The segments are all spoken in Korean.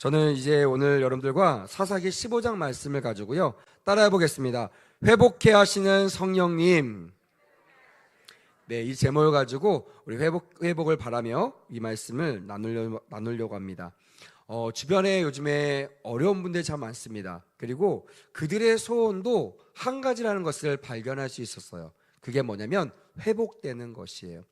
저는 이제 오늘 여러분들과 사사기 15장 말씀을 가지고요 따라해 보겠습니다. 회복해 하시는 성령님. 네, 이 제목을 가지고 우리 회복을 바라며 이 말씀을 나누려고 합니다. 주변에 요즘에 어려운 분들이 참 많습니다. 그리고 그들의 소원도 한 가지라는 것을 발견할 수 있었어요. 그게 뭐냐면 회복되는 것이에요.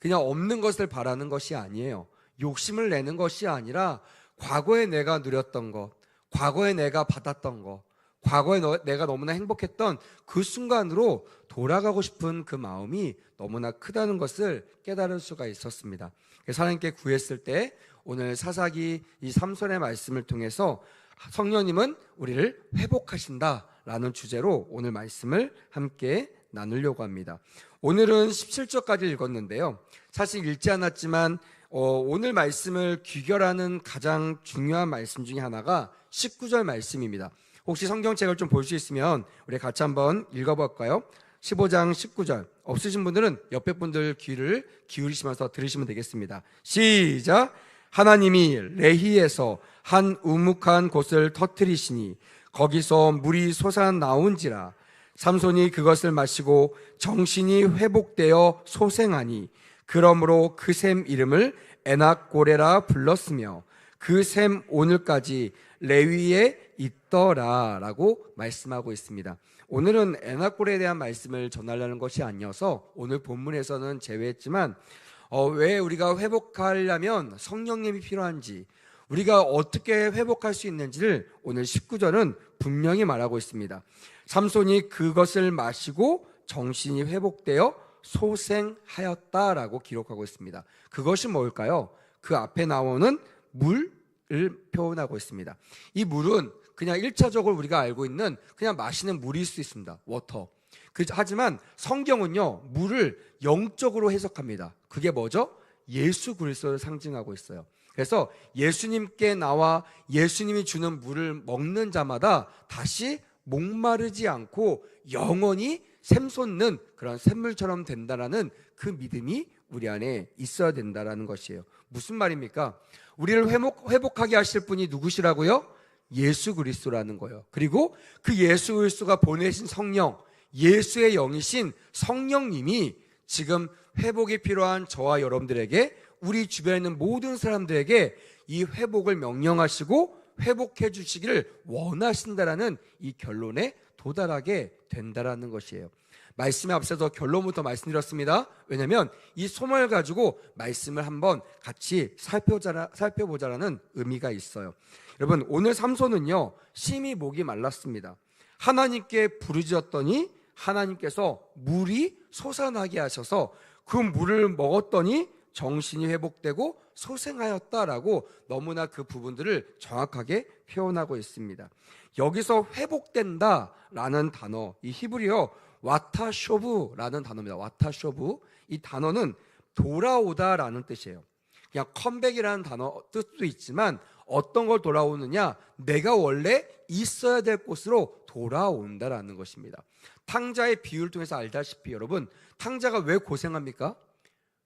그냥 없는 것을 바라는 것이 아니에요. 욕심을 내는 것이 아니라 과거에 내가 누렸던 것, 과거에 내가 받았던 것, 과거에 내가 너무나 행복했던 그 순간으로 돌아가고 싶은 그 마음이 너무나 크다는 것을 깨달을 수가 있었습니다. 그래서 하나님께 구했을 때 오늘 사사기 이 삼손의 말씀을 통해서 성령님은 우리를 회복하신다라는 주제로 오늘 말씀을 함께 나누려고 합니다. 오늘은 17절까지 읽었는데요. 사실 읽지 않았지만 오늘 말씀을 귀결하는 가장 중요한 말씀 중에 하나가 19절 말씀입니다. 혹시 성경책을 좀 볼 수 있으면 우리 같이 한번 읽어볼까요? 15장 19절. 없으신 분들은 옆에 분들 귀를 기울이시면서 들으시면 되겠습니다. 시작! 하나님이 레히에서 한 우묵한 곳을 터뜨리시니 거기서 물이 솟아나온지라. 삼손이 그것을 마시고 정신이 회복되어 소생하니 그러므로 그 샘 이름을 에낙고레라 불렀으며 그 샘 오늘까지 레위에 있더라라고 말씀하고 있습니다. 오늘은 에낙고레에 대한 말씀을 전하려는 것이 아니어서 오늘 본문에서는 제외했지만 왜 우리가 회복하려면 성령님이 필요한지, 우리가 어떻게 회복할 수 있는지를 오늘 19절은 분명히 말하고 있습니다. 삼손이 그것을 마시고 정신이 회복되어 소생하였다라고 기록하고 있습니다. 그것이 뭘까요? 그 앞에 나오는 물을 표현하고 있습니다. 이 물은 그냥 1차적으로 우리가 알고 있는 그냥 마시는 물일 수 있습니다. 워터. 하지만 성경은요, 물을 영적으로 해석합니다. 그게 뭐죠? 예수 그리스도를 상징하고 있어요. 그래서 예수님께 나와 예수님이 주는 물을 먹는 자마다 다시 목마르지 않고 영원히 샘솟는 그런 샘물처럼 된다라는 그 믿음이 우리 안에 있어야 된다라는 것이에요. 무슨 말입니까? 우리를 회복하게 하실 분이 누구시라고요? 예수 그리스도라는 거예요. 그리고 그 예수 그리스도가 보내신 성령, 예수의 영이신 성령님이 지금 회복이 필요한 저와 여러분들에게, 우리 주변에 있는 모든 사람들에게 이 회복을 명령하시고 회복해 주시기를 원하신다라는 이 결론에 도달하게 된다라는 것이에요. 말씀에 앞서서 결론부터 말씀드렸습니다. 왜냐하면 이 소망을 가지고 말씀을 한번 같이 살펴보자라는 의미가 있어요. 여러분, 오늘 삼손은요, 심히 목이 말랐습니다. 하나님께 부르짖었더니 하나님께서 물이 솟아나게 하셔서 그 물을 먹었더니 정신이 회복되고 소생하였다라고 너무나 그 부분들을 정확하게 표현하고 있습니다. 여기서 회복된다라는 단어, 이 히브리어 와타쇼브라는 단어입니다. 와타쇼브. 이 단어는 돌아오다라는 뜻이에요. 그냥 컴백이라는 단어 뜻도 있지만 어떤 걸 돌아오느냐, 내가 원래 있어야 될 곳으로 돌아온다라는 것입니다. 탕자의 비유를 통해서 알다시피 여러분, 탕자가 왜 고생합니까?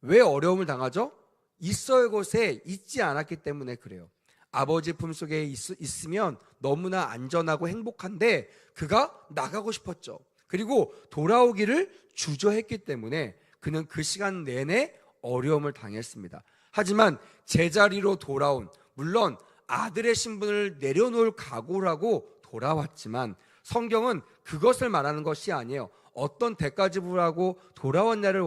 왜 어려움을 당하죠? 있어야 할 곳에 있지 않았기 때문에 그래요. 아버지 품속에 있으면 너무나 안전하고 행복한데 그가 나가고 싶었죠. 그리고 돌아오기를 주저했기 때문에 그는 그 시간 내내 어려움을 당했습니다. 하지만 제자리로 돌아온, 물론 아들의 신분을 내려놓을 각오를 하고 돌아왔지만 성경은 그것을 말하는 것이 아니에요. 어떤 대가 지불하고 돌아왔냐를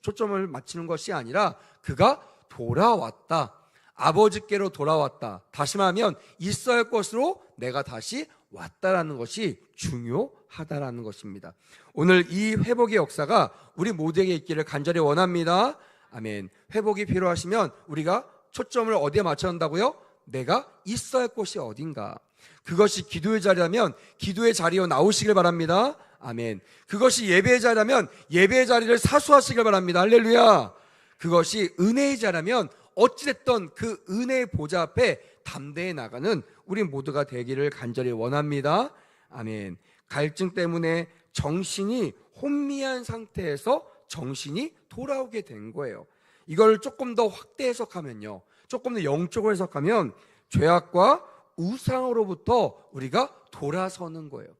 초점을 맞추는 것이 아니라 그가 돌아왔다. 아버지께로 돌아왔다. 다시 말하면 있어야 할 것으로 내가 다시 왔다라는 것이 중요하다라는 것입니다. 오늘 이 회복의 역사가 우리 모두에게 있기를 간절히 원합니다. 아멘. 회복이 필요하시면 우리가 초점을 어디에 맞춰야 한다고요? 내가 있어야 할 곳이 어딘가. 그것이 기도의 자리라면 기도의 자리로 나오시길 바랍니다. 아멘. 그것이 예배의 자리라면 예배의 자리를 사수하시길 바랍니다. 할렐루야. 그것이 은혜의 자리라면 어찌됐든 그 은혜의 보좌 앞에 담대히 나가는 우리 모두가 되기를 간절히 원합니다. 아멘. 갈증 때문에 정신이 혼미한 상태에서 정신이 돌아오게 된 거예요. 이걸 조금 더 확대 해석하면요, 조금 더 영적으로 해석하면 죄악과 우상으로부터 우리가 돌아서는 거예요.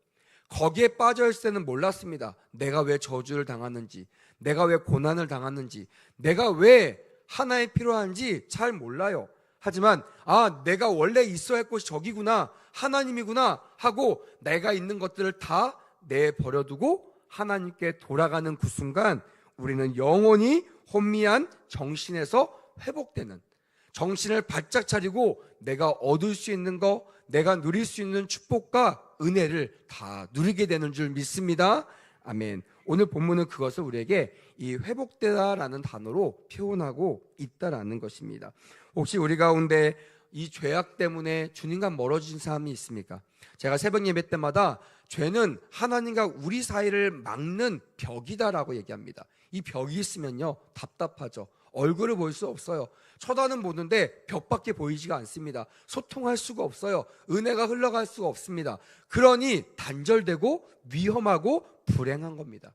거기에 빠져 있을 때는 몰랐습니다. 내가 왜 저주를 당하는지, 내가 왜 고난을 당하는지, 내가 왜 하나에 필요한지 잘 몰라요. 하지만 내가 원래 있어야 할 곳이 저기구나, 하나님이구나 하고 내가 있는 것들을 다 내버려두고 하나님께 돌아가는 그 순간 우리는 영원히 혼미한 정신에서 회복되는, 정신을 바짝 차리고 내가 얻을 수 있는 거, 내가 누릴 수 있는 축복과 은혜를 다 누리게 되는 줄 믿습니다. 아멘. 오늘 본문은 그것을 우리에게 이 회복되다라는 단어로 표현하고 있다라는 것입니다. 혹시 우리 가운데 이 죄악 때문에 주님과 멀어진 사람이 있습니까? 제가 새벽 예배 때마다 죄는 하나님과 우리 사이를 막는 벽이다라고 얘기합니다. 이 벽이 있으면요, 답답하죠. 얼굴을 볼 수 없어요. 쳐다는 보는데 벽밖에 보이지가 않습니다. 소통할 수가 없어요. 은혜가 흘러갈 수가 없습니다. 그러니 단절되고 위험하고 불행한 겁니다.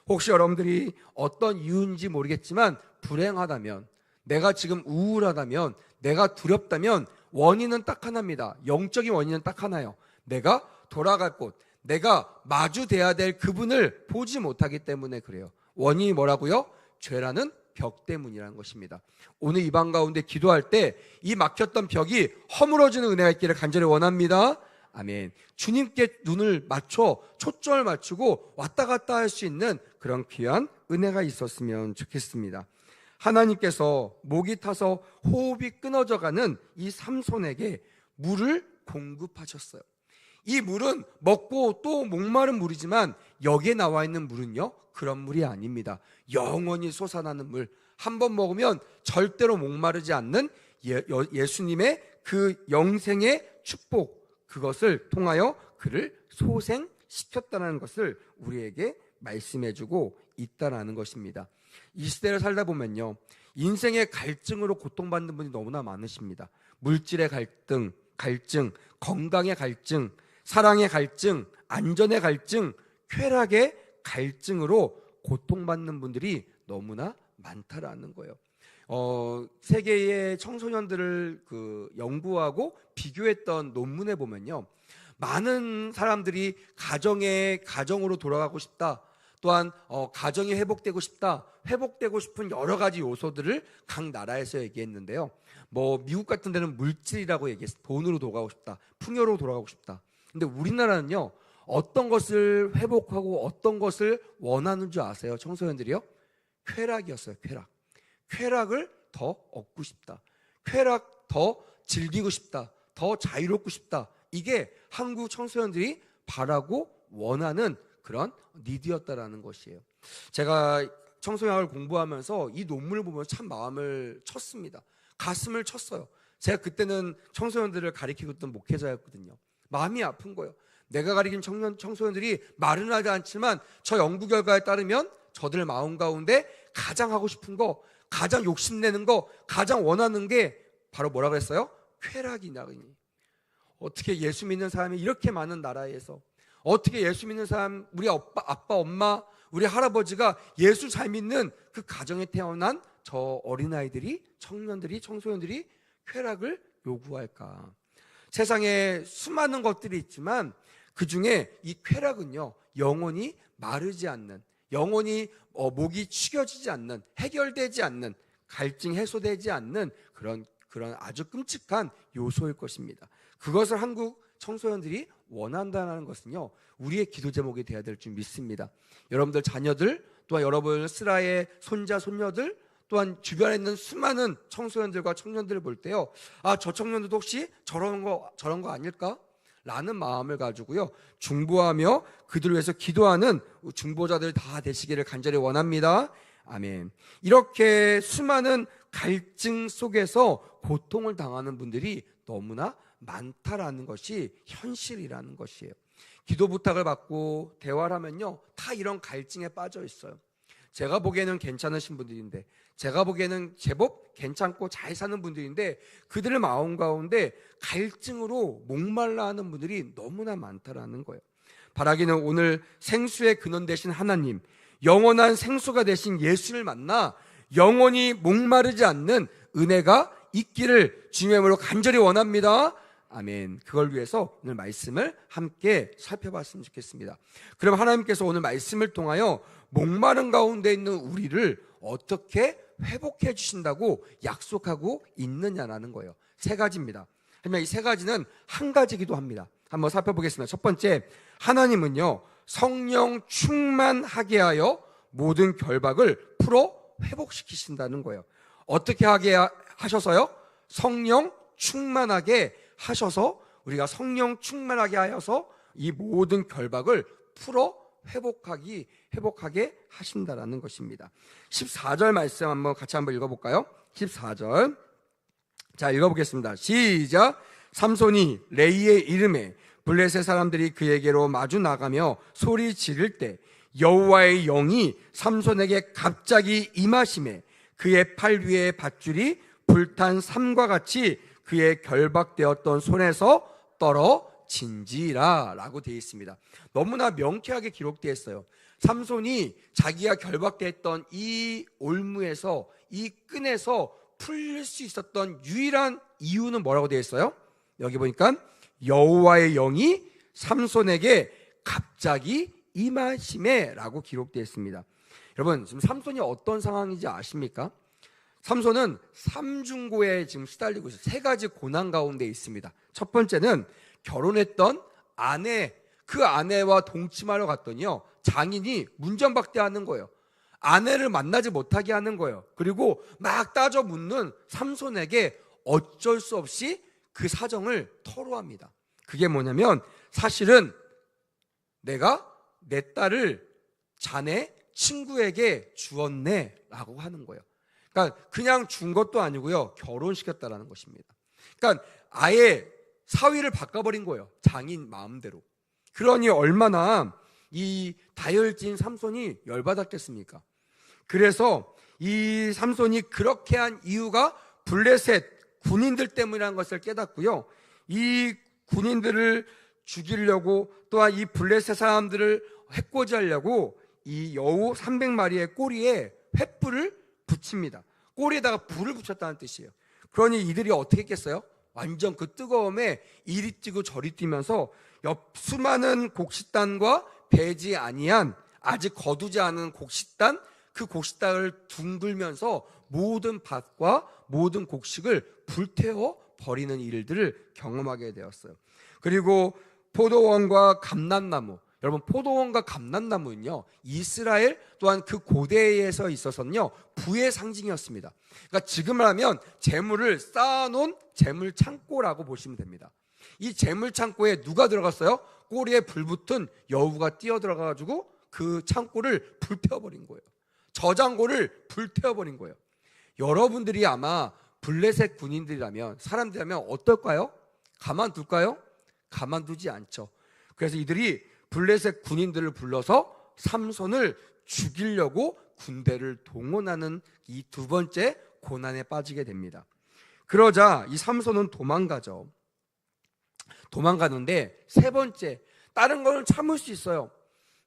혹시 여러분들이 어떤 이유인지 모르겠지만 불행하다면, 내가 지금 우울하다면, 내가 두렵다면 원인은 딱 하나입니다. 영적인 원인은 딱 하나예요. 내가 돌아갈 곳, 내가 마주돼야 될 그분을 보지 못하기 때문에 그래요. 원인이 뭐라고요? 죄라는 벽 때문이라는 것입니다. 오늘 이 방 가운데 기도할 때 이 막혔던 벽이 허물어지는 은혜가 있기를 간절히 원합니다. 아멘. 주님께 눈을 맞춰 초점을 맞추고 왔다 갔다 할 수 있는 그런 귀한 은혜가 있었으면 좋겠습니다. 하나님께서 목이 타서 호흡이 끊어져가는 이 삼손에게 물을 공급하셨어요. 이 물은 먹고 또 목마른 물이지만 여기에 나와 있는 물은요, 그런 물이 아닙니다. 영원히 솟아나는 물, 한 번 먹으면 절대로 목마르지 않는 예수님의 그 영생의 축복, 그것을 통하여 그를 소생시켰다는 것을 우리에게 말씀해주고 있다는 것입니다. 이 시대를 살다 보면요, 인생의 갈증으로 고통받는 분이 너무나 많으십니다. 물질의 갈증, 건강의 갈증, 사랑의 갈증, 안전의 갈증, 쾌락의 갈증으로 고통받는 분들이 너무나 많다라는 거예요. 세계의 청소년들을 연구하고 비교했던 논문에 보면요, 많은 사람들이 가정으로 돌아가고 싶다, 또한 가정이 회복되고 싶다, 회복되고 싶은 여러 가지 요소들을 각 나라에서 얘기했는데요. 미국 같은 데는 물질이라고 얘기했어요. 돈으로 돌아가고 싶다, 풍요로 돌아가고 싶다. 근데 우리나라는요, 어떤 것을 회복하고 어떤 것을 원하는 줄 아세요? 청소년들이요? 쾌락이었어요. 쾌락을 더 얻고 싶다, 쾌락 더 즐기고 싶다, 더 자유롭고 싶다. 이게 한국 청소년들이 바라고 원하는 그런 니드였다라는 것이에요. 제가 청소년학을 공부하면서 이 논문을 보면서 참 마음을 쳤습니다. 가슴을 쳤어요. 제가 그때는 청소년들을 가리키고 있던 목회자였거든요. 마음이 아픈 거예요. 내가 가리킨 청소년들이 말은 하지 않지만 저 연구 결과에 따르면 저들 마음 가운데 가장 하고 싶은 거, 가장 욕심내는 거, 가장 원하는 게 바로 뭐라 그랬어요? 쾌락이냐. 어떻게 예수 믿는 사람이 이렇게 많은 나라에서, 어떻게 예수 믿는 사람, 우리 아빠, 엄마, 우리 할아버지가 예수 잘 믿는 그 가정에 태어난 저 어린아이들이, 청소년들이 쾌락을 요구할까? 세상에 수많은 것들이 있지만 그 중에 이 쾌락은요, 영원히 마르지 않는, 영원히 목이 축여지지 않는, 해결되지 않는, 갈증 해소되지 않는 그런 아주 끔찍한 요소일 것입니다. 그것을 한국 청소년들이 원한다는 것은요, 우리의 기도 제목이 되어야 될 줄 믿습니다. 여러분들 자녀들, 또한 여러분 슬라의 손자 손녀들, 또한 주변에 있는 수많은 청소년들과 청년들을 볼 때요, 저 청년들도 혹시 저런 거 아닐까? 라는 마음을 가지고요, 중보하며 그들을 위해서 기도하는 중보자들 다 되시기를 간절히 원합니다. 아멘. 이렇게 수많은 갈증 속에서 고통을 당하는 분들이 너무나 많다라는 것이 현실이라는 것이에요. 기도 부탁을 받고 대화를 하면요, 다 이런 갈증에 빠져 있어요. 제가 보기에는 괜찮으신 분들인데, 제가 보기에는 제법 괜찮고 잘 사는 분들인데, 그들의 마음 가운데 갈증으로 목말라 하는 분들이 너무나 많다라는 거예요. 바라기는 오늘 생수의 근원 되신 하나님, 영원한 생수가 되신 예수를 만나 영원히 목마르지 않는 은혜가 있기를 주님의 이름으로 간절히 원합니다. 아멘. 그걸 위해서 오늘 말씀을 함께 살펴봤으면 좋겠습니다. 그럼 하나님께서 오늘 말씀을 통하여 목마른 가운데 있는 우리를 어떻게 회복해 주신다고 약속하고 있느냐라는 거예요. 세 가지입니다. 하지만 이 세 가지는 한 가지이기도 합니다. 한번 살펴보겠습니다. 첫 번째, 하나님은요 성령 충만하게 하여 모든 결박을 풀어 회복시키신다는 거예요. 어떻게 하게 하셔서요? 성령 충만하게 하셔서, 우리가 성령 충만하게 하여서 이 모든 결박을 풀어 회복하게 하신다라는 것입니다. 14절 말씀 같이 한번 읽어볼까요? 14절. 자, 읽어보겠습니다. 시작. 삼손이 레이의 이름에 블레셋 사람들이 그에게로 마주 나가며 소리 지를 때 여호와의 영이 삼손에게 갑자기 임하시매 그의 팔 위에 밧줄이 불탄 삼과 같이 그의 결박되었던 손에서 떨어진지라 라고 되어 있습니다. 너무나 명쾌하게 기록되어 있어요. 삼손이 자기가 결박됐던 이 올무에서, 이 끈에서 풀릴 수 있었던 유일한 이유는 뭐라고 되어 있어요? 여기 보니까 여호와의 영이 삼손에게 갑자기 임하심에 라고 기록되어 있습니다. 여러분, 지금 삼손이 어떤 상황인지 아십니까? 삼손은 삼중고에 지금 시달리고 있어요. 세 가지 고난 가운데 있습니다. 첫 번째는 결혼했던 아내, 그 아내와 동침하러 갔더니요 장인이 문전박대하는 거예요. 아내를 만나지 못하게 하는 거예요. 그리고 막 따져 묻는 삼손에게 어쩔 수 없이 그 사정을 토로합니다. 그게 뭐냐면, 사실은 내가 내 딸을 자네 친구에게 주었네 라고 하는 거예요. 그러니까 그냥 준 것도 아니고요, 결혼시켰다라는 것입니다. 그러니까 아예 사위를 바꿔버린 거예요, 장인 마음대로. 그러니 얼마나 이 다혈진 삼손이 열받았겠습니까? 그래서 이 삼손이 그렇게 한 이유가 블레셋 군인들 때문이라는 것을 깨닫고요, 이 군인들을 죽이려고, 또한 이 블레셋 사람들을 해코지하려고 이 여우 300마리의 꼬리에 횃불을 붙입니다. 꼬리에다가 불을 붙였다는 뜻이에요. 그러니 이들이 어떻게 했겠어요? 완전 그 뜨거움에 이리 뛰고 저리 뛰면서 옆 수많은 곡식단과 배지 아니한, 아직 거두지 않은 곡식단, 그 곡식단을 둥글면서 모든 밭과 모든 곡식을 불태워 버리는 일들을 경험하게 되었어요. 그리고 포도원과 감람나무, 여러분 포도원과 감람나무는요 이스라엘 또한 그 고대에서 있어서는요 부의 상징이었습니다. 그러니까 지금을 하면 재물을 쌓아놓은 재물 창고라고 보시면 됩니다. 이 재물 창고에 누가 들어갔어요? 꼬리에 불붙은 여우가 뛰어 들어가가지고 그 창고를 불태워버린 거예요. 저장고를 불태워버린 거예요. 여러분들이 아마 블레셋 군인들이라면, 사람들이라면 어떨까요? 가만둘까요? 가만두지 않죠. 그래서 이들이 블레셋 군인들을 불러서 삼손을 죽이려고 군대를 동원하는 이 두 번째 고난에 빠지게 됩니다. 그러자 이 삼손은 도망가죠. 도망가는데 세 번째, 다른 거는 참을 수 있어요.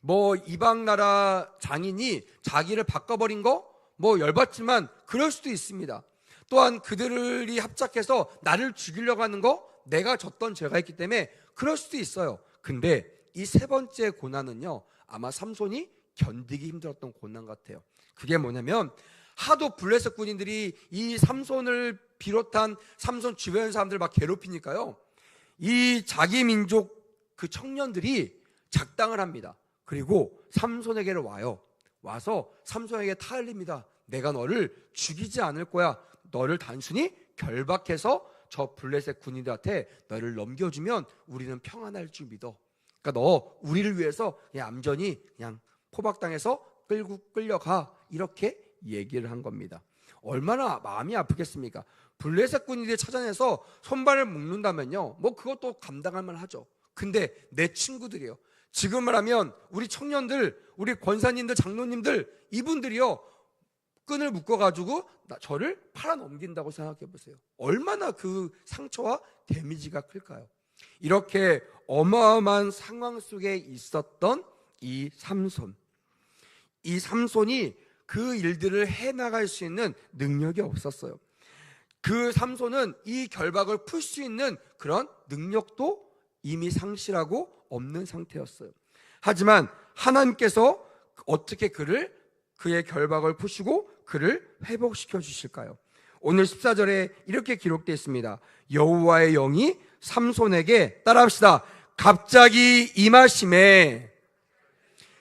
뭐 이방 나라 장인이 자기를 바꿔버린 거 뭐 열받지만 그럴 수도 있습니다. 또한 그들이 합작해서 나를 죽이려고 하는 거, 내가 졌던 죄가 있기 때문에 그럴 수도 있어요. 근데 이 세 번째 고난은요 아마 삼손이 견디기 힘들었던 고난 같아요. 그게 뭐냐면, 하도 블레셋 군인들이 이 삼손을 비롯한 삼손 주변 사람들을 막 괴롭히니까요, 이 자기 민족 그 청년들이 작당을 합니다. 그리고 삼손에게로 와서 삼손에게 타일립니다. 내가 너를 죽이지 않을 거야. 너를 단순히 결박해서 저 블레셋 군인들한테 너를 넘겨주면 우리는 평안할 줄 믿어. 그러니까 너 우리를 위해서 그냥 얌전히 그냥 포박당해서 끌려가, 이렇게 얘기를 한 겁니다. 얼마나 마음이 아프겠습니까? 블레셋 군인들이 찾아내서 손발을 묶는다면요 뭐 그것도 감당할 만하죠. 근데 내 친구들이요, 지금을 하면 우리 청년들, 우리 권사님들, 장로님들, 이분들이요 끈을 묶어가지고 저를 팔아넘긴다고 생각해 보세요. 얼마나 그 상처와 데미지가 클까요? 이렇게 어마어마한 상황 속에 있었던 이 삼손이 그 일들을 해나갈 수 있는 능력이 없었어요. 그 삼손은 이 결박을 풀 수 있는 그런 능력도 이미 상실하고 없는 상태였어요. 하지만 하나님께서 어떻게 그의 결박을 푸시고 그를 회복시켜 주실까요? 오늘 14절에 이렇게 기록되어 있습니다. 여호와의 영이 삼손에게, 따라합시다, 갑자기 임하심에.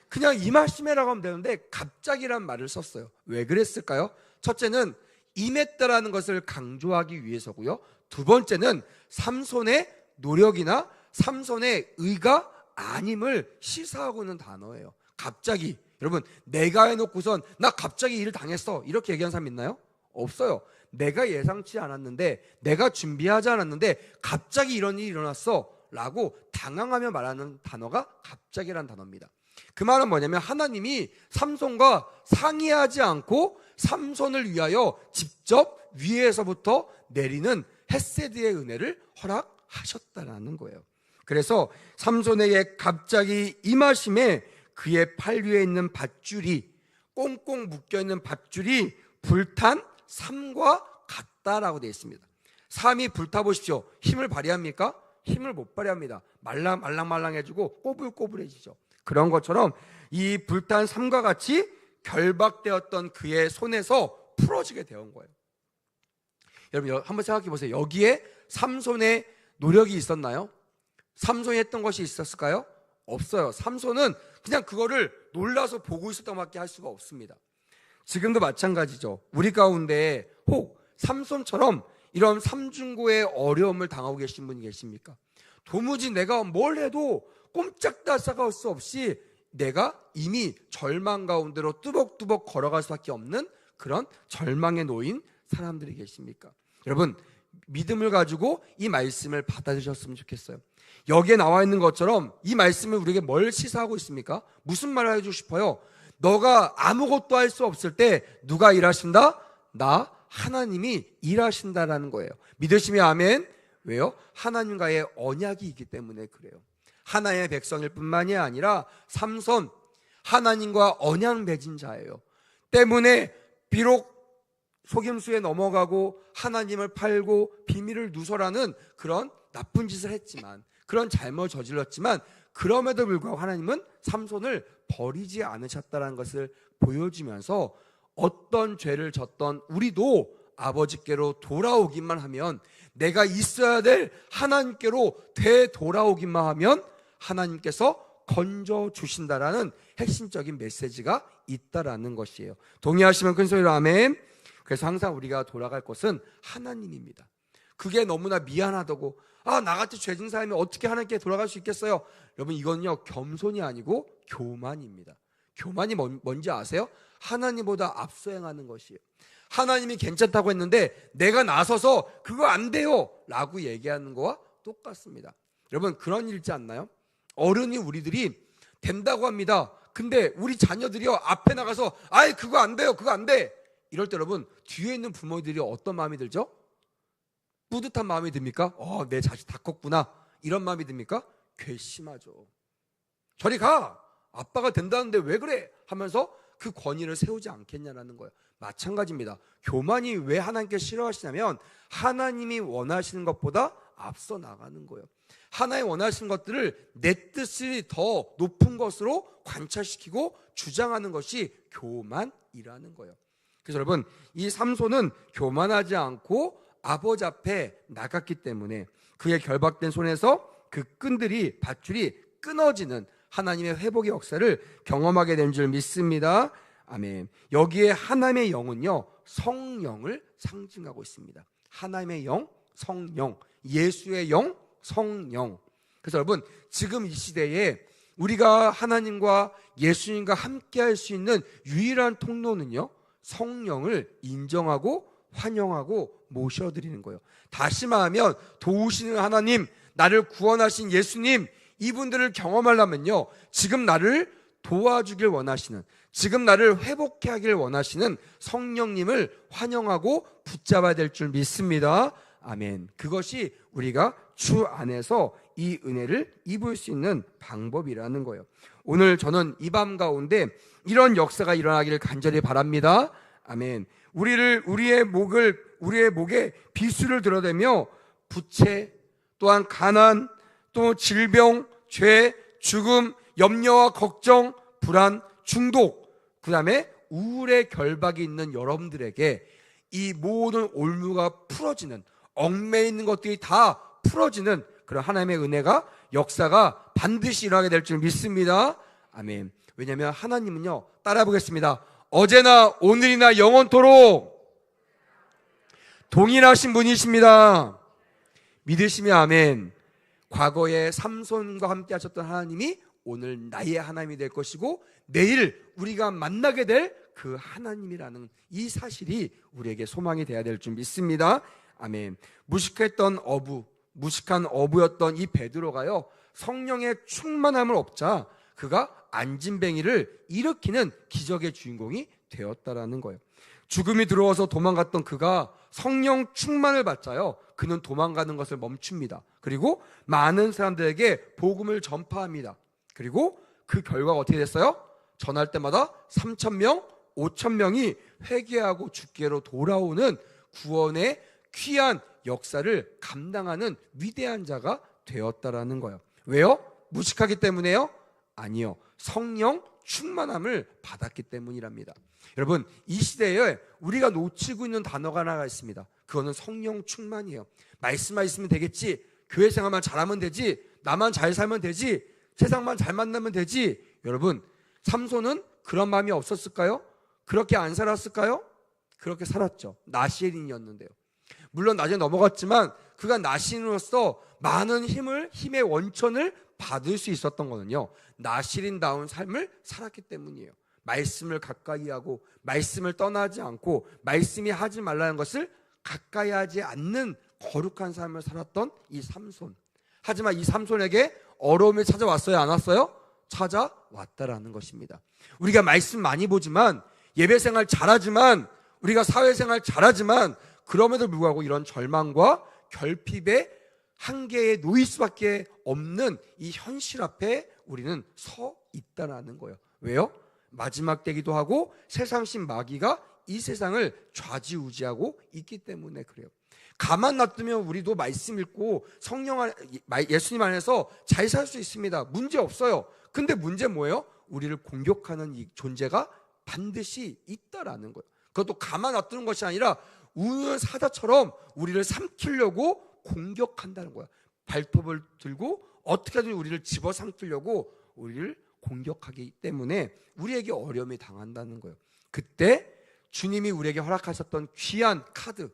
그냥 임하심에라고 하면 되는데 갑자기란 말을 썼어요. 왜 그랬을까요? 첫째는 임했다라는 것을 강조하기 위해서고요. 두 번째는 삼손의 노력이나 삼손의 의가 아님을 시사하고 있는 단어예요. 갑자기. 여러분, 내가 해놓고선 나 갑자기 일을 당했어 이렇게 얘기한 사람 있나요? 없어요. 내가 예상치 않았는데, 내가 준비하지 않았는데 갑자기 이런 일이 일어났어 라고 당황하며 말하는 단어가 갑자기란 단어입니다. 그 말은 뭐냐면 하나님이 삼손과 상의하지 않고 삼손을 위하여 직접 위에서부터 내리는 헤세드의 은혜를 허락하셨다라는 거예요. 그래서 삼손에게 갑자기 임하심에 그의 팔 위에 있는 밧줄이, 꽁꽁 묶여있는 밧줄이 불탄 삼과 같다라고 되어 있습니다. 삼이 불타보십시오. 힘을 발휘합니까? 힘을 못 발휘합니다. 말랑말랑해지고 꼬불꼬불해지죠. 그런 것처럼 이 불탄 삼과 같이 결박되었던 그의 손에서 풀어지게 되온 거예요. 여러분 한번 생각해 보세요. 여기에 삼손의 노력이 있었나요? 삼손이 했던 것이 있었을까요? 없어요. 삼손은 그냥 그거를 놀라서 보고 있었던 것밖에 할 수가 없습니다. 지금도 마찬가지죠. 우리 가운데 혹 삼손처럼 이런 삼중고의 어려움을 당하고 계신 분이 계십니까? 도무지 내가 뭘 해도 꼼짝달싹할 수 없이 내가 이미 절망 가운데로 뚜벅뚜벅 걸어갈 수밖에 없는 그런 절망에 놓인 사람들이 계십니까? 여러분, 믿음을 가지고 이 말씀을 받아주셨으면 좋겠어요. 여기에 나와 있는 것처럼 이 말씀을 우리에게 뭘 시사하고 있습니까? 무슨 말을 해주고 싶어요? 너가 아무것도 할 수 없을 때 누가 일하신다? 나 하나님이 일하신다라는 거예요. 믿으시면 아멘. 왜요? 하나님과의 언약이 있기 때문에 그래요. 하나의 백성일 뿐만이 아니라 삼손, 하나님과 언약 맺은 자예요. 때문에 비록 속임수에 넘어가고 하나님을 팔고 비밀을 누설하는 그런 나쁜 짓을 했지만, 그런 잘못을 저질렀지만, 그럼에도 불구하고 하나님은 삼손을 버리지 않으셨다는 것을 보여주면서 어떤 죄를 졌던 우리도 아버지께로 돌아오기만 하면, 내가 있어야 될 하나님께로 되돌아오기만 하면 하나님께서 건져주신다라는 핵심적인 메시지가 있다라는 것이에요. 동의하시면 큰 소리로 아멘. 그래서 항상 우리가 돌아갈 곳은 하나님입니다. 그게 너무나 미안하다고, 나같이 죄진 사람이 어떻게 하나님께 돌아갈 수 있겠어요? 여러분, 이건요 겸손이 아니고 교만입니다. 교만이 뭔지 아세요? 하나님보다 앞서 행하는 것이에요. 하나님이 괜찮다고 했는데 내가 나서서 그거 안 돼요 라고 얘기하는 거와 똑같습니다. 여러분, 그런 일 있지 않나요? 어른이 우리들이 된다고 합니다. 근데 우리 자녀들이요 앞에 나가서 그거 안 돼요, 그거 안 돼, 이럴 때 여러분 뒤에 있는 부모들이 어떤 마음이 들죠? 뿌듯한 마음이 듭니까? 내 자식 다 컸구나, 이런 마음이 듭니까? 괘씸하죠. 저리 가, 아빠가 된다는데 왜 그래 하면서 그 권위를 세우지 않겠냐라는 거예요. 마찬가지입니다. 교만이 왜 하나님께 싫어하시냐면 하나님이 원하시는 것보다 앞서 나가는 거예요. 하나님 원하시는 것들을 내 뜻이 더 높은 것으로 관찰시키고 주장하는 것이 교만이라는 거예요. 그래서 여러분, 이 삼손은 교만하지 않고 아버지 앞에 나갔기 때문에 그의 결박된 손에서 그 밧줄이 끊어지는 하나님의 회복의 역사를 경험하게 된 줄 믿습니다. 아멘. 여기에 하나님의 영은요 성령을 상징하고 있습니다. 하나님의 영, 성령, 예수의 영, 성령. 그래서 여러분, 지금 이 시대에 우리가 하나님과 예수님과 함께 할 수 있는 유일한 통로는요 성령을 인정하고 환영하고 모셔드리는 거예요. 다시 말하면 도우시는 하나님, 나를 구원하신 예수님, 이분들을 경험하려면요 지금 나를 도와주길 원하시는, 지금 나를 회복해 하길 원하시는 성령님을 환영하고 붙잡아야 될 줄 믿습니다. 아멘. 그것이 우리가 주 안에서 이 은혜를 입을 수 있는 방법이라는 거예요. 오늘 저는 이 밤 가운데 이런 역사가 일어나기를 간절히 바랍니다. 아멘. 우리의 목을 우리의 목에 비수를 드러내며 부채, 또한 가난, 또 질병, 죄, 죽음, 염려와 걱정, 불안, 중독, 그 다음에 우울의 결박이 있는 여러분들에게 이 모든 올무가 풀어지는, 얽매여 있는 것들이 다 풀어지는 그런 하나님의 은혜가, 역사가 반드시 일어나게 될 줄 믿습니다. 아멘. 왜냐하면 하나님은요, 따라 보겠습니다. 어제나 오늘이나 영원토록 동일하신 분이십니다. 믿으시면 아멘. 과거에 삼손과 함께 하셨던 하나님이 오늘 나의 하나님이 될 것이고, 내일 우리가 만나게 될 그 하나님이라는 이 사실이 우리에게 소망이 되어야 될 줄 믿습니다. 아멘. 무식한 어부였던 이 베드로가요, 성령의 충만함을 얻자 그가 안진뱅이를 일으키는 기적의 주인공이 되었다라는 거예요. 죽음이 들어와서 도망갔던 그가 성령 충만을 받자요, 그는 도망가는 것을 멈춥니다. 그리고 많은 사람들에게 복음을 전파합니다. 그리고 그 결과가 어떻게 됐어요? 전할 때마다 3,000명, 5,000명이 회개하고 주께로 돌아오는 구원의 귀한 역사를 감당하는 위대한 자가 되었다라는 거예요. 왜요? 무식하기 때문에요? 아니요. 성령 충만함을 받았기 때문이랍니다. 여러분, 이 시대에 우리가 놓치고 있는 단어가 하나가 있습니다. 그거는 성령 충만이에요. 말씀만 있으면 되겠지, 교회 생활만 잘하면 되지, 나만 잘 살면 되지, 세상만 잘 만나면 되지. 여러분, 삼손은 그런 마음이 없었을까요? 그렇게 안 살았을까요? 그렇게 살았죠. 나시린이었는데요. 물론 나중에 넘어갔지만 그가 나시린으로서 많은 힘의 원천을 받을 수 있었던 거는요, 나시린다운 삶을 살았기 때문이에요. 말씀을 가까이 하고 말씀을 떠나지 않고 말씀이 하지 말라는 것을 가까이 하지 않는 거룩한 삶을 살았던 이 삼손. 하지만 이 삼손에게 어려움이 찾아왔어요, 안 왔어요? 찾아왔다라는 것입니다. 우리가 말씀 많이 보지만, 예배생활 잘하지만, 우리가 사회생활 잘하지만, 그럼에도 불구하고 이런 절망과 결핍의 한계에 놓일 수밖에 없는 이 현실 앞에 우리는 서 있다라는 거예요. 왜요? 마지막 때기도 하고 세상신 마귀가 이 세상을 좌지우지하고 있기 때문에 그래요. 가만 놔두면 우리도 말씀 읽고 예수님 안에서 잘 살 수 있습니다. 문제 없어요. 근데 문제 뭐예요? 우리를 공격하는 이 존재가 반드시 있다라는 거예요. 그것도 가만 놔두는 것이 아니라 우는 사자처럼 우리를 삼키려고 공격한다는 거야. 발톱을 들고 어떻게든 우리를 집어삼키려고 우리를 공격하기 때문에 우리에게 어려움이 당한다는 거예요. 그때 주님이 우리에게 허락하셨던 귀한 카드,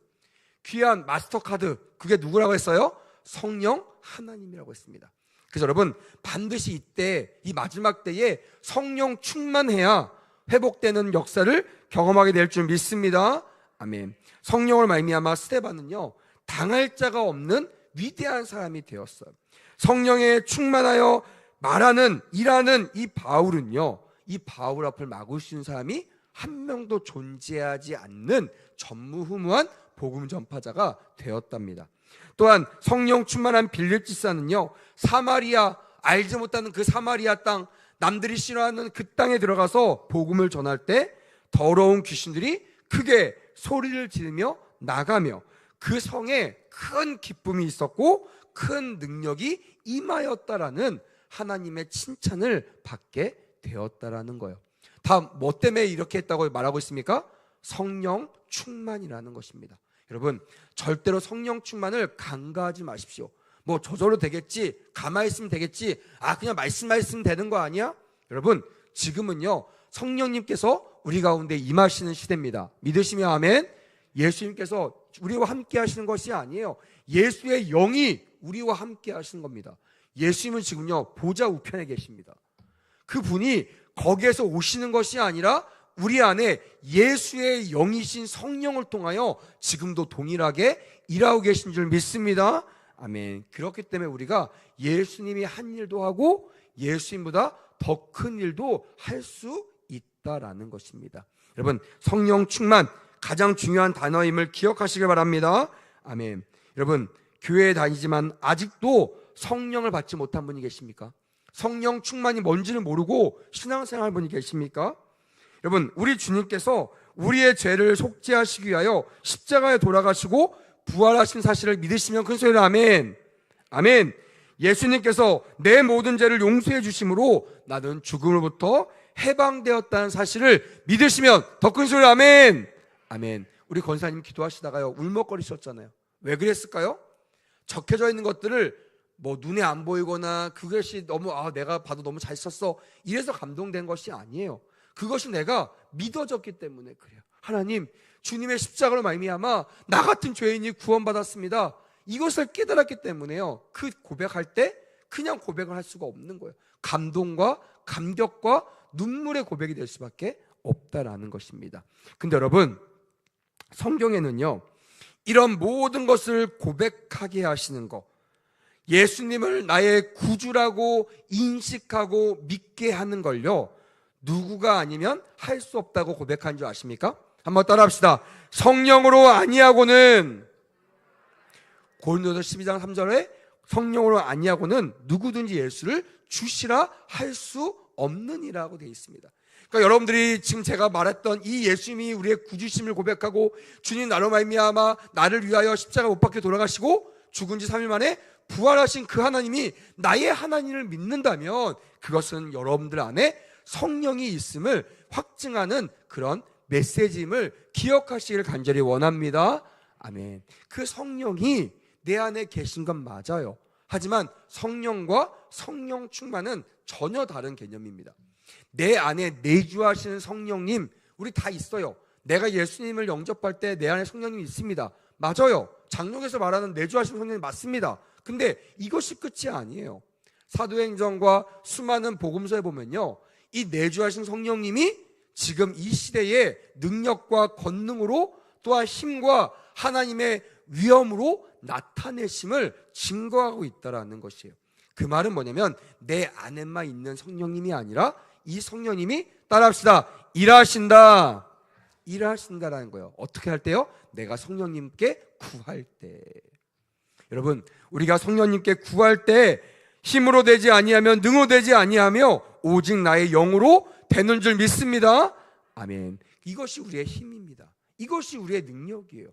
귀한 마스터카드, 그게 누구라고 했어요? 성령 하나님이라고 했습니다. 그래서 여러분, 반드시 이때, 이 마지막 때에 성령 충만해야 회복되는 역사를 경험하게 될 줄 믿습니다. 아멘. 성령을 말미암아 스데반은요, 당할 자가 없는 위대한 사람이 되었어요. 성령에 충만하여 말하는, 일하는 이 바울은요, 이 바울 앞을 막을 수 있는 사람이 한 명도 존재하지 않는 전무후무한 복음 전파자가 되었답니다. 또한 성령 충만한 빌립 지사는요, 사마리아, 알지 못하는 그 사마리아 땅, 남들이 싫어하는 그 땅에 들어가서 복음을 전할 때 더러운 귀신들이 크게 소리를 지르며 나가며 그 성에 큰 기쁨이 있었고 큰 능력이 임하였다라는 하나님의 칭찬을 받게 되었다라는 거예요. 다 뭐 때문에 이렇게 했다고 말하고 있습니까? 성령 충만이라는 것입니다. 여러분, 절대로 성령 충만을 간과하지 마십시오. 뭐 저절로 되겠지, 가만히 있으면 되겠지, 그냥 말씀만 있으면 되는 거 아니야? 여러분, 지금은요, 성령님께서 우리 가운데 임하시는 시대입니다. 믿으시면 아멘. 예수님께서 우리와 함께 하시는 것이 아니에요. 예수의 영이 우리와 함께 하시는 겁니다. 예수님은 지금요, 보좌 우편에 계십니다. 그분이 거기에서 오시는 것이 아니라 우리 안에 예수의 영이신 성령을 통하여 지금도 동일하게 일하고 계신 줄 믿습니다. 아멘. 그렇기 때문에 우리가 예수님이 한 일도 하고 예수님보다 더 큰 일도 할 수 있다라는 것입니다. 여러분, 성령 충만, 가장 중요한 단어임을 기억하시길 바랍니다. 아멘. 여러분, 교회에 다니지만 아직도 성령을 받지 못한 분이 계십니까? 성령 충만이 뭔지를 모르고 신앙생활 분이 계십니까? 여러분, 우리 주님께서 우리의 죄를 속죄하시기 위하여 십자가에 돌아가시고 부활하신 사실을 믿으시면 큰 소리로 아멘. 아멘. 예수님께서 내 모든 죄를 용서해 주심으로 나는 죽음으로부터 해방되었다는 사실을 믿으시면 더 큰 소리로 아멘. 아멘. 우리 권사님 기도하시다가요 울먹거리셨잖아요. 왜 그랬을까요? 적혀져 있는 것들을 뭐 눈에 안 보이거나 그것이 너무 내가 봐도 너무 잘 썼어 이래서 감동된 것이 아니에요. 그것이 내가 믿어졌기 때문에 그래요. 하나님, 주님의 십자가로 말미암아 나 같은 죄인이 구원받았습니다. 이것을 깨달았기 때문에요. 그 고백할 때 그냥 고백을 할 수가 없는 거예요. 감동과 감격과 눈물의 고백이 될 수밖에 없다라는 것입니다. 근데 여러분, 성경에는요 이런 모든 것을 고백하게 하시는 것, 예수님을 나의 구주라고 인식하고 믿게 하는 걸요 누구가 아니면 할 수 없다고 고백한 줄 아십니까? 한번 따라합시다. 성령으로 아니하고는, 고린도서 12장 3절에 성령으로 아니하고는 누구든지 예수를 주시라 할 수 없느니라고 되어 있습니다. 그러니까 여러분들이 지금 제가 말했던 이 예수님이 우리의 구주심을 고백하고 주님 나로 말미암아 나를 위하여 십자가 못 박혀 돌아가시고 죽은 지 3일 만에 부활하신 그 하나님이 나의 하나님을 믿는다면 그것은 여러분들 안에 성령이 있음을 확증하는 그런 메시지임을 기억하시기를 간절히 원합니다. 아멘. 그 성령이 내 안에 계신 건 맞아요. 하지만 성령과 성령 충만은 전혀 다른 개념입니다. 내 안에 내주하시는 성령님 우리 다 있어요. 내가 예수님을 영접할 때 내 안에 성령님이 있습니다. 맞아요. 장로에서 말하는 내주하시는 성령님 맞습니다. 근데 이것이 끝이 아니에요. 사도행전과 수많은 복음서에 보면요 이 내주하신 성령님이 지금 이 시대의 능력과 권능으로 또한 힘과 하나님의 위엄으로 나타내심을 증거하고 있다는 것이에요. 그 말은 뭐냐면 내 안에만 있는 성령님이 아니라 이 성령님이 따라합시다. 일하신다라는 거예요. 어떻게 할 때요? 내가 성령님께 구할 때. 여러분, 우리가 성령님께 구할 때 힘으로 되지 아니하면 능으로 되지 아니하며 오직 나의 영으로 되는 줄 믿습니다. 아멘. 이것이 우리의 힘입니다. 이것이 우리의 능력이에요.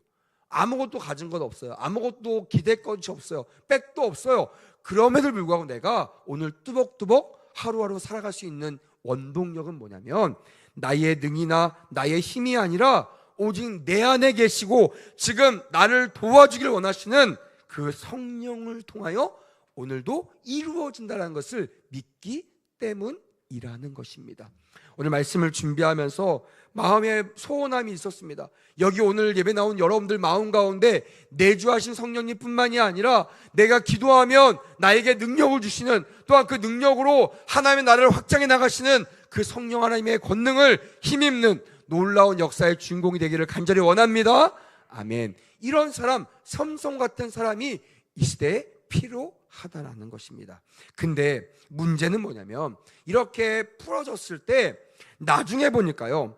아무것도 가진 것 없어요. 아무것도 기댈 것이 없어요. 백도 없어요. 그럼에도 불구하고 내가 오늘 뚜벅뚜벅 하루하루 살아갈 수 있는 원동력은 뭐냐면 나의 능이나 나의 힘이 아니라 오직 내 안에 계시고 지금 나를 도와주기를 원하시는 그 성령을 통하여 오늘도 이루어진다는 것을 믿기 때문이라는 것입니다. 오늘 말씀을 준비하면서 마음에 소원함이 있었습니다. 여기 오늘 예배 나온 여러분들 마음 가운데 내주하신 성령님 뿐만이 아니라 내가 기도하면 나에게 능력을 주시는, 또한 그 능력으로 하나님의 나라를 확장해 나가시는 그 성령 하나님의 권능을 힘입는 놀라운 역사의 주인공이 되기를 간절히 원합니다. 아멘. 이런 사람, 삼손 같은 사람이 이 시대에 필요하다라는 것입니다. 근데 문제는 뭐냐면 이렇게 풀어졌을 때 나중에 보니까요,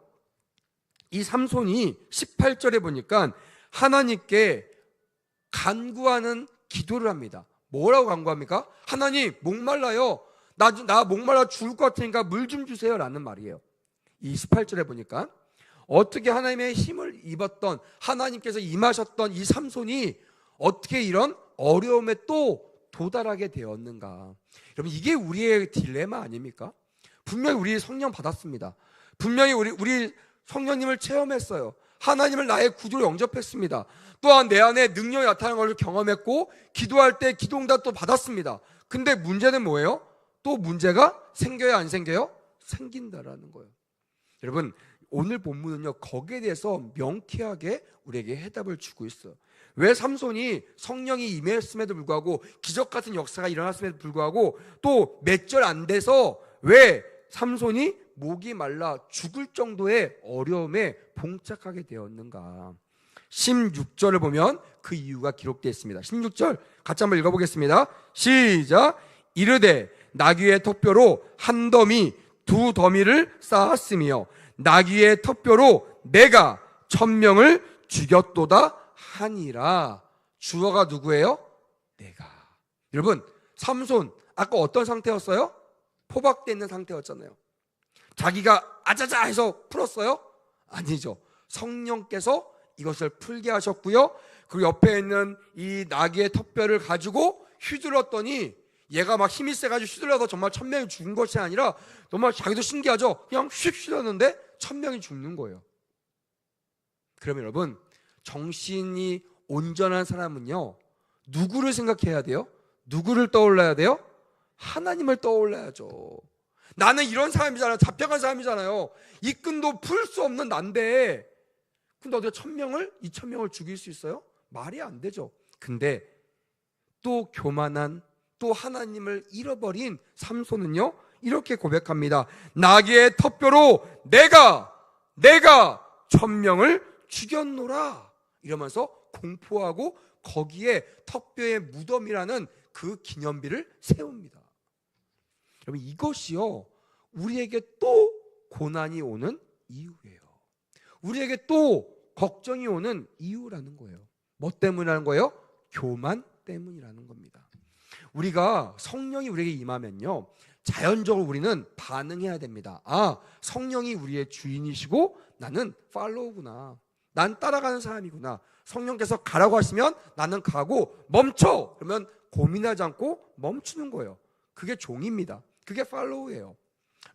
이 삼손이 18절에 보니까 하나님께 간구하는 기도를 합니다. 뭐라고 간구합니까? 하나님, 목말라요. 나 목말라 죽을 것 같으니까 물 좀 주세요 라는 말이에요. 이 18절에 보니까 어떻게 하나님의 힘을 입었던, 하나님께서 임하셨던 이 삼손이 어떻게 이런 어려움에 또 도달하게 되었는가. 여러분, 이게 우리의 딜레마 아닙니까? 분명히 우리 성령 받았습니다. 분명히 우리 성령님을 체험했어요. 하나님을 나의 구주로 영접했습니다. 또한 내 안에 능력이 나타나는 것을 경험했고 기도할 때 기도응답도 받았습니다. 근데 문제는 뭐예요? 또 문제가 생겨야 안 생겨요? 생긴다라는 거예요. 여러분, 오늘 본문은요 거기에 대해서 명쾌하게 우리에게 해답을 주고 있어요. 왜 삼손이 성령이 임했음에도 불구하고 기적 같은 역사가 일어났음에도 불구하고 또 몇 절 안 돼서 왜 삼손이 목이 말라 죽을 정도의 어려움에 봉착하게 되었는가. 16절을 보면 그 이유가 기록되어 있습니다. 16절 같이 한번 읽어보겠습니다. 시작. 이르되 나귀의 턱뼈로 한 더미 두 더미를 쌓았으며 나귀의 턱뼈로 내가 1000명을 죽였도다 하니라. 주어가 누구예요? 내가. 여러분, 삼손 아까 어떤 상태였어요? 포박되어 있는 상태였잖아요. 자기가 아자자 해서 풀었어요? 아니죠. 성령께서 이것을 풀게 하셨고요. 그리고 옆에 있는 이 나귀의 턱뼈를 가지고 휘둘렀더니 얘가 막 힘이 세가지고 휘둘러서 정말 1000명이 죽은 것이 아니라 정말 자기도 신기하죠. 그냥 휙 휘둘렀는데 1000명이 죽는 거예요. 그러면 여러분, 정신이 온전한 사람은요, 누구를 생각해야 돼요? 누구를 떠올라야 돼요? 하나님을 떠올라야죠. 나는 이런 사람이잖아요. 잡혀간 사람이잖아요. 이 끈도 풀 수 없는 난데, 근데 어디가 1000명을, 2000명을 죽일 수 있어요? 말이 안 되죠. 근데 또 교만한, 또 하나님을 잃어버린 삼손은요, 이렇게 고백합니다. 나귀의 턱뼈로 내가 1000명을 죽였노라 이러면서 공포하고 거기에 턱뼈의 무덤이라는 그 기념비를 세웁니다. 여러분, 이것이요, 우리에게 또 고난이 오는 이유예요. 우리에게 또 걱정이 오는 이유라는 거예요. 뭐 때문이라는 거예요? 교만 때문이라는 겁니다. 우리가 성령이 우리에게 임하면요, 자연적으로 우리는 반응해야 됩니다. 아, 성령이 우리의 주인이시고 나는 팔로우구나, 난 따라가는 사람이구나. 성령께서 가라고 하시면 나는 가고, 멈춰! 그러면 고민하지 않고 멈추는 거예요. 그게 종입니다. 그게 팔로우예요.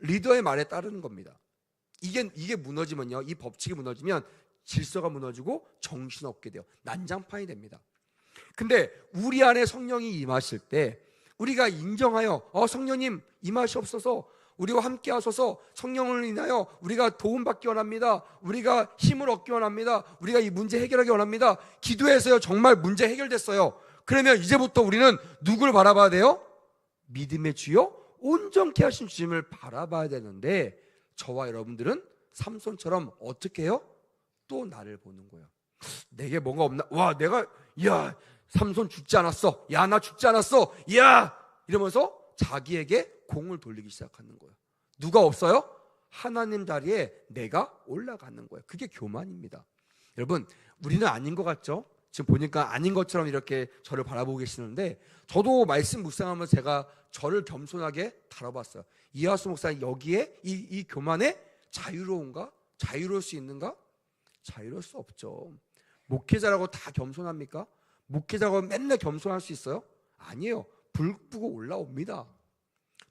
리더의 말에 따르는 겁니다. 이게 무너지면요, 이 법칙이 무너지면 질서가 무너지고 정신없게 돼요. 난장판이 됩니다. 근데 우리 안에 성령이 임하실 때 우리가 인정하여 성령님 임하시옵소서, 우리와 함께 하소서, 성령을 인하여 우리가 도움받기 원합니다, 우리가 힘을 얻기 원합니다, 우리가 이 문제 해결하기 원합니다. 기도해서요 정말 문제 해결됐어요. 그러면 이제부터 우리는 누굴 바라봐야 돼요? 믿음의 주요 온전케 하신 주님을 바라봐야 되는데, 저와 여러분들은 삼손처럼 어떻게 해요? 또 나를 보는 거예요. 내게 뭔가 없나? 와, 야, 삼손 죽지 않았어. 야, 나 죽지 않았어. 야, 이러면서 자기에게 공을 돌리기 시작하는 거예요. 누가 없어요? 하나님 자리에 내가 올라가는 거예요. 그게 교만입니다. 여러분, 우리는 아닌 것 같죠? 지금 보니까 아닌 것처럼 이렇게 저를 바라보고 계시는데, 저도 말씀 묵상하면서 제가 저를 겸손하게 다뤄봤어요. 이하수 목사님, 여기에 이 교만에 자유로운가? 자유로울 수 있는가? 자유로울 수 없죠. 목회자라고 다 겸손합니까? 목회자라고 맨날 겸손할 수 있어요? 아니에요. 불 끄고 올라옵니다.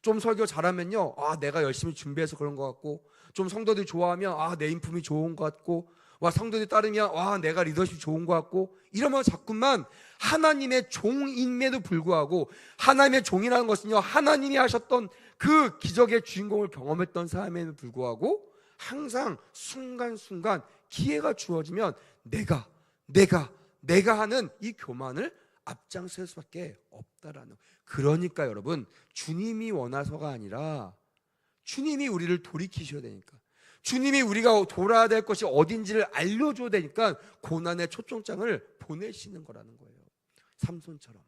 좀 설교 잘하면요, 내가 열심히 준비해서 그런 것 같고, 좀 성도들이 좋아하면 내 인품이 좋은 것 같고, 성도들이 따르면 내가 리더십이 좋은 것 같고, 이러면 자꾸만 하나님의 종임에도 불구하고, 하나님의 종이라는 것은요, 하나님이 하셨던 그 기적의 주인공을 경험했던 사람에도 불구하고 항상 순간순간 기회가 주어지면 내가 하는 이 교만을 앞장설 수밖에 없다라는. 그러니까 여러분, 주님이 원하서가 아니라 주님이 우리를 돌이키셔야 되니까, 주님이 우리가 돌아야 될 것이 어딘지를 알려줘야 되니까 고난의 초청장을 보내시는 거라는 거예요. 삼손처럼.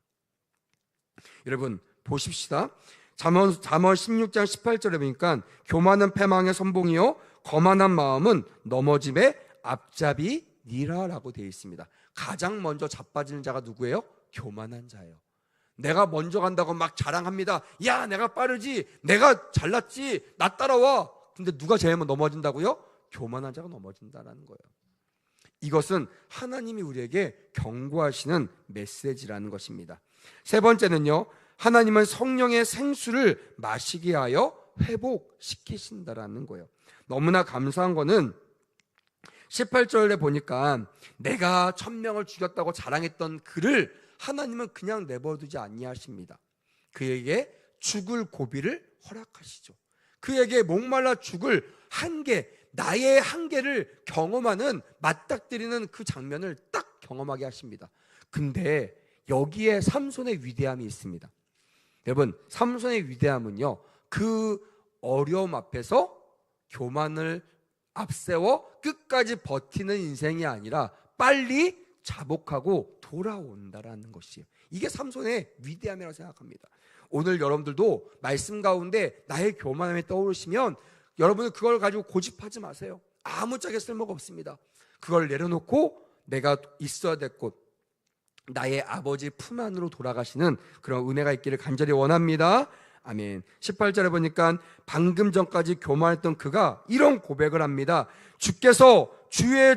여러분 보십시다. 잠언 16장 18절에 보니까 교만은 패망의 선봉이요 거만한 마음은 넘어짐의 앞잡이니라라고 되어 있습니다. 가장 먼저 자빠지는 자가 누구예요? 교만한 자예요. 내가 먼저 간다고 막 자랑합니다. 야, 내가 빠르지, 내가 잘났지, 나 따라와. 근데 누가 제일 먼저 넘어진다고요? 교만한 자가 넘어진다라는 거예요. 이것은 하나님이 우리에게 경고하시는 메시지라는 것입니다. 세 번째는요, 하나님은 성령의 생수를 마시게 하여 회복시키신다라는 거예요. 너무나 감사한 거는 18절에 보니까 내가 1000명을 죽였다고 자랑했던 그를 하나님은 그냥 내버려두지 아니하십니다. 그에게 죽을 고비를 허락하시죠. 그에게 목말라 죽을 한계, 나의 한계를 경험하는, 맞닥뜨리는 그 장면을 딱 경험하게 하십니다. 근데 여기에 삼손의 위대함이 있습니다. 여러분, 삼손의 위대함은요, 그 어려움 앞에서 교만을 앞세워 끝까지 버티는 인생이 아니라 빨리 자복하고 돌아온다라는 것이에요. 이게 삼손의 위대함이라고 생각합니다. 오늘 여러분들도 말씀 가운데 나의 교만함이 떠오르시면 여러분은 그걸 가지고 고집하지 마세요. 아무짝에 쓸모가 없습니다. 그걸 내려놓고 내가 있어야 될 곳, 나의 아버지 품 안으로 돌아가시는 그런 은혜가 있기를 간절히 원합니다. 아멘. 18절에 보니까 방금 전까지 교만했던 그가 이런 고백을 합니다. 주께서 주의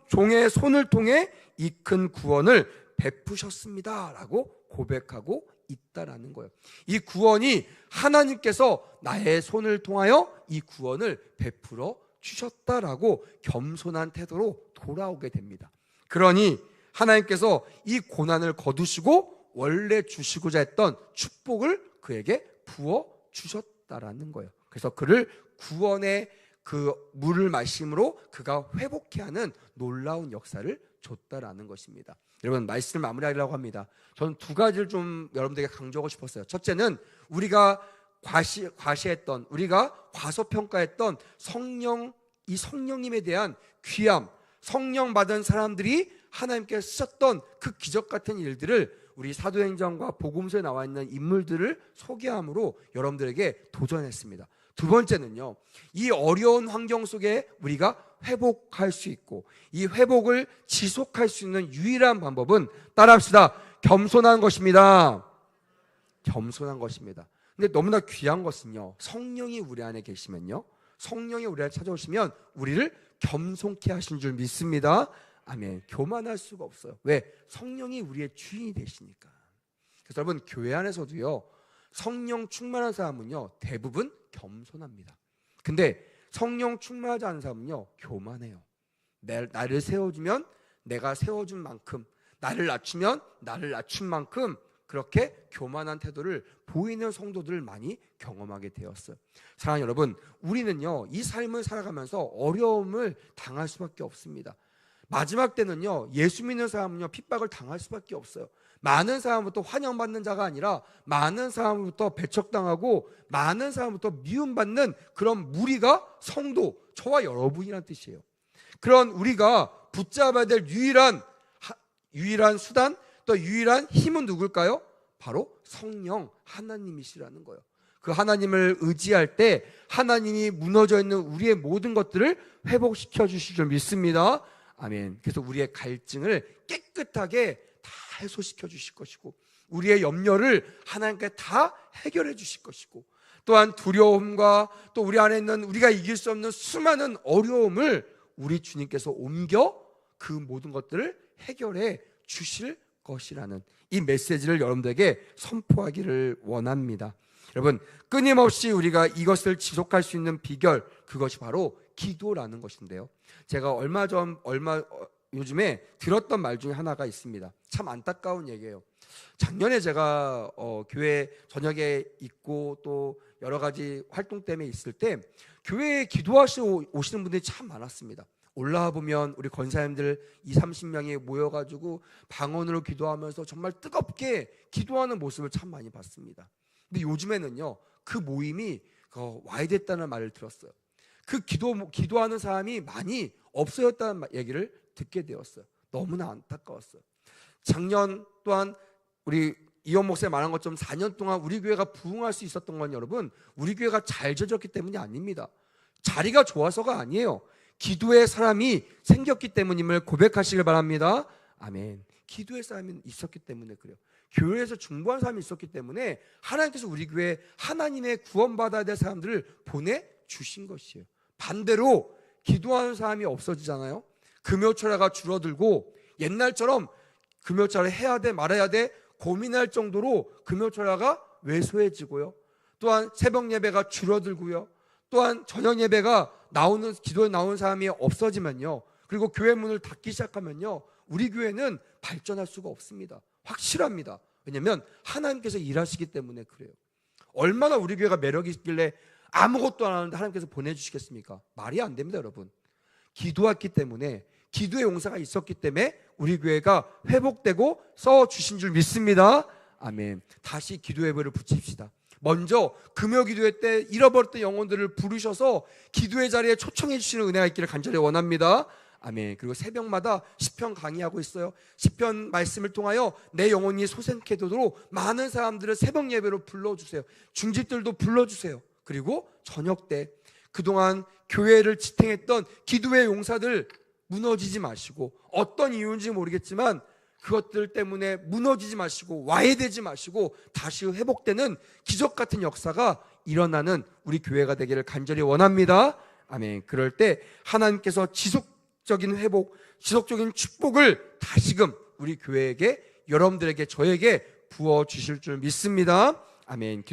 종의 손을 통해 이 큰 구원을 베푸셨습니다 라고 고백하고 있다라는 거예요. 이 구원이 하나님께서 나의 손을 통하여 이 구원을 베풀어 주셨다라고 겸손한 태도로 돌아오게 됩니다. 그러니 하나님께서 이 고난을 거두시고 원래 주시고자 했던 축복을 그에게 부어 주셨다라는 거예요. 그래서 그를 구원의 그 물을 마심으로 그가 회복케 하는 놀라운 역사를 줬다라는 것입니다. 여러분, 말씀을 마무리하려고 합니다. 저는 두 가지를 좀 여러분들에게 강조하고 싶었어요. 첫째는 우리가 과시했던, 우리가 과소평가했던 이 성령님에 대한 귀함, 성령 받은 사람들이 하나님께 쓰셨던 그 기적 같은 일들을 우리 사도행전과 복음서에 나와 있는 인물들을 소개함으로 여러분들에게 도전했습니다. 두 번째는요, 이 어려운 환경 속에 우리가 회복할 수 있고 이 회복을 지속할 수 있는 유일한 방법은, 따라합시다, 겸손한 것입니다. 겸손한 것입니다. 근데 너무나 귀한 것은요, 성령이 우리 안에 계시면요, 성령이 우리 안에 찾아오시면 우리를 겸손케 하신 줄 믿습니다. 아멘. 교만할 수가 없어요. 왜? 성령이 우리의 주인이 되시니까. 그래서 여러분, 교회 안에서도요, 성령 충만한 사람은요 대부분 겸손합니다. 근데 성령 충만하지 않은 사람은요 교만해요. 나를 세워주면 내가 세워준 만큼, 나를 낮추면 나를 낮춘 만큼 그렇게 교만한 태도를 보이는 성도들을 많이 경험하게 되었어요. 사랑하는 여러분, 우리는요 이 삶을 살아가면서 어려움을 당할 수밖에 없습니다. 마지막 때는요 예수 믿는 사람은요 핍박을 당할 수밖에 없어요. 많은 사람부터 환영받는 자가 아니라 많은 사람부터 배척당하고 많은 사람부터 미움받는 그런 무리가 성도, 저와 여러분이란 뜻이에요. 그런 우리가 붙잡아야 될 유일한 수단, 또 유일한 힘은 누굴까요? 바로 성령 하나님이시라는 거예요. 그 하나님을 의지할 때 하나님이 무너져 있는 우리의 모든 것들을 회복시켜 주실 줄 믿습니다. 아멘. 그래서 우리의 갈증을 깨끗하게 다 해소시켜 주실 것이고, 우리의 염려를 하나님께 다 해결해 주실 것이고, 또한 두려움과 또 우리 안에 있는 우리가 이길 수 없는 수많은 어려움을 우리 주님께서 옮겨 그 모든 것들을 해결해 주실 것이라는 이 메시지를 여러분들에게 선포하기를 원합니다. 여러분, 끊임없이 우리가 이것을 지속할 수 있는 비결, 그것이 바로 기도라는 것인데요, 제가 요즘에 들었던 말 중에 하나가 있습니다. 참 안타까운 얘기예요. 작년에 제가 교회 저녁에 있고 또 여러 가지 활동 때문에 있을 때 교회에 기도하시러 오시는 분들이 참 많았습니다. 올라와 보면 우리 권사님들 20-30명이 모여가지고 방언으로 기도하면서 정말 뜨겁게 기도하는 모습을 참 많이 봤습니다. 근데 요즘에는요 그 모임이 와야 됐다는 말을 들었어요. 그 기도하는 사람이 많이 없어졌다는 얘기를 듣게 되었어요. 너무나 안타까웠어요. 작년 또한 우리 이원 목사님 말한 것처럼 4년 동안 우리 교회가 부흥할 수 있었던 건, 여러분, 우리 교회가 잘 져졌기 때문이 아닙니다. 자리가 좋아서가 아니에요. 기도의 사람이 생겼기 때문임을 고백하시길 바랍니다. 아멘. 기도의 사람이 있었기 때문에 그래요. 교회에서 중보한 사람이 있었기 때문에 하나님께서 우리 교회에 하나님의 구원받아야 될 사람들을 보내주신 것이에요. 반대로 기도하는 사람이 없어지잖아요. 금요철야가 줄어들고, 옛날처럼 금요철야 해야 돼 말아야 돼 고민할 정도로 금요철야가 왜소해지고요, 또한 새벽 예배가 줄어들고요, 또한 저녁 예배가 기도에 나오는 사람이 없어지면요, 그리고 교회 문을 닫기 시작하면요, 우리 교회는 발전할 수가 없습니다. 확실합니다. 왜냐하면 하나님께서 일하시기 때문에 그래요. 얼마나 우리 교회가 매력이 있길래 아무것도 안 하는데 하나님께서 보내주시겠습니까? 말이 안 됩니다, 여러분. 기도했기 때문에, 기도의 용사가 있었기 때문에 우리 교회가 회복되고 써주신 줄 믿습니다. 아멘. 다시 기도 예배를 붙입시다. 먼저 금요 기도회 때 잃어버렸던 영혼들을 부르셔서 기도의 자리에 초청해 주시는 은혜가 있기를 간절히 원합니다. 아멘. 그리고 새벽마다 시편 강의하고 있어요. 시편 말씀을 통하여 내 영혼이 소생케 되도록 많은 사람들을 새벽 예배로 불러주세요. 중직들도 불러주세요. 그리고 저녁 때 그동안 교회를 지탱했던 기도의 용사들 무너지지 마시고, 어떤 이유인지 모르겠지만 그것들 때문에 무너지지 마시고 와해되지 마시고 다시 회복되는 기적 같은 역사가 일어나는 우리 교회가 되기를 간절히 원합니다. 아멘. 그럴 때 하나님께서 지속적인 회복, 지속적인 축복을 다시금 우리 교회에게, 여러분들에게, 저에게 부어 주실 줄 믿습니다. 아멘.